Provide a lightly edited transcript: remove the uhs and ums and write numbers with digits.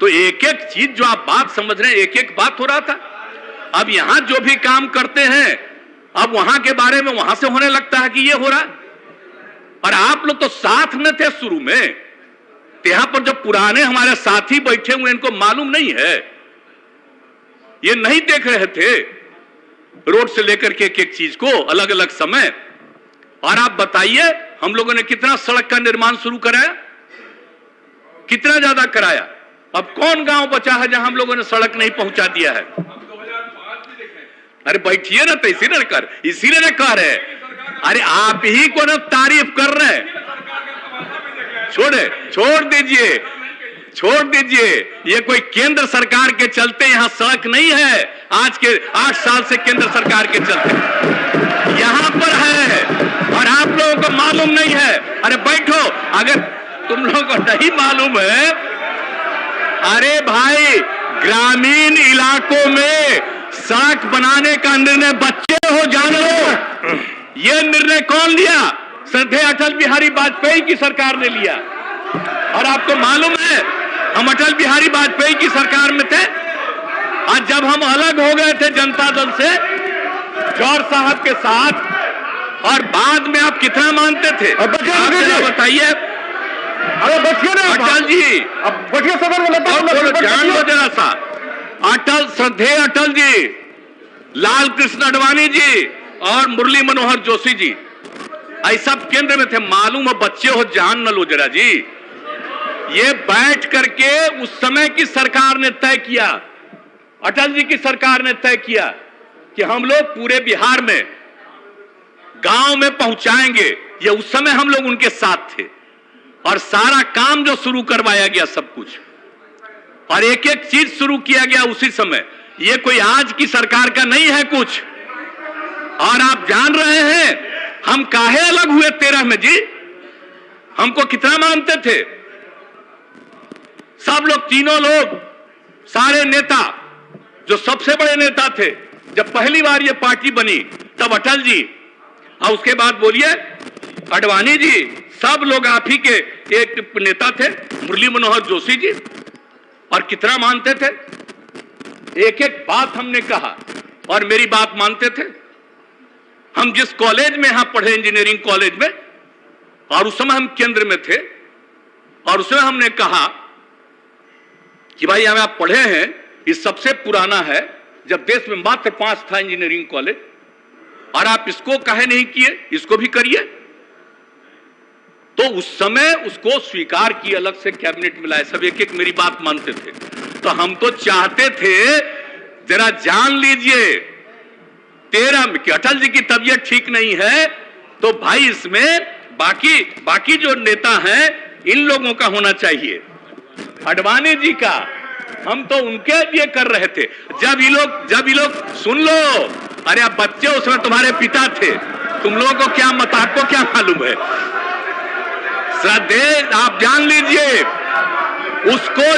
तो एक एक चीज जो आप बात समझ रहे हैं, एक एक बात हो रहा था। अब यहां जो भी काम करते हैं, अब वहां के बारे में वहां से होने लगता है कि ये हो रहा है। और आप लोग तो साथ में थे शुरू में, तो यहां पर जो पुराने हमारे साथी बैठे हुए, इनको मालूम नहीं है, ये नहीं देख रहे थे रोड से लेकर के एक एक चीज को अलग अलग समय। और आप बताइए, हम लोगों ने कितना सड़क का निर्माण शुरू कराया, कितना ज्यादा कराया। अब कौन गांव बचा है जहां हम लोगों ने सड़क नहीं पहुंचा दिया है? अरे बैठिए ना, तो इसीलिए ना कह रहे। अरे आप ही को ना तारीफ कर रहे हैं। छोड़ दीजिए। ये कोई केंद्र सरकार के चलते यहां सड़क नहीं है, आज के 8 साल से केंद्र सरकार के चलते यहां पर है, और आप लोगों को मालूम नहीं है। अरे बैठो, अगर तुम लोगों को नहीं मालूम है, अरे भाई ग्रामीण इलाकों में सड़क बनाने का निर्णय, बच्चे हो जान लो, यह निर्णय कौन लिया? श्रद्धेय अटल बिहारी वाजपेयी की सरकार ने लिया। और आपको मालूम है, हम अटल बिहारी वाजपेयी की सरकार में थे, आज जब हम अलग हो गए थे जनता दल से जौहर साहब के साथ, और बाद में आप कितना मानते थे? बताइए। अरे बचिए ना अटल जी, अब बचिए सदन में जान लो जरा सा। अटल, श्रद्धेय अटल जी, लाल कृष्ण आडवाणी जी और मुरली मनोहर जोशी जी, ऐसा केंद्र में थे। मालूम है, बच्चे हो जान न लो जरा जी। ये बैठ करके उस समय की सरकार ने तय किया, अटल जी की सरकार ने तय किया कि हम लोग पूरे बिहार में गांव में पहुंचाएंगे। ये उस समय हम लोग उनके साथ थे, और सारा काम जो शुरू करवाया गया सब कुछ, और एक एक चीज शुरू किया गया उसी समय। ये कोई आज की सरकार का नहीं है कुछ। और आप जान रहे हैं हम काहे अलग हुए 13 में जी? हमको कितना मानते थे सब लोग, तीनों लोग, सारे नेता, जो सबसे बड़े नेता थे। जब पहली बार ये पार्टी बनी तब अटल जी, और उसके बाद बोलिए आडवाणी जी, सब लोग आप ही के एक नेता थे, मुरली मनोहर जोशी जी। और कितना मानते थे, एक एक बात हमने कहा और मेरी बात मानते थे। हम जिस कॉलेज में यहां पढ़े, इंजीनियरिंग कॉलेज में, और उस समय हम केंद्र में थे, और उसमें हमने कहा कि भाई हमें आप पढ़े हैं, ये सबसे पुराना है, जब देश में मात्र 5 था इंजीनियरिंग कॉलेज, और आप इसको काहे नहीं किए, इसको भी करिए। तो उस समय उसको स्वीकार की, अलग से कैबिनेट मिला, सब एक एक मेरी बात मानते थे। तो हम तो चाहते थे, जरा जान लीजिए 13 में कि अटल जी की तबीयत ठीक नहीं है, तो भाई इसमें बाकी जो नेता हैं, इन लोगों का होना चाहिए। आडवाणी जी का, हम तो उनके लिए कर रहे थे। जब ये लोग सुन लो, अरे आप बच्चे, उसमें तुम्हारे पिता थे, तुम लोगों को क्या मत, आपको क्या मालूम है? श्रद्धेय, आप जान लीजिए उसको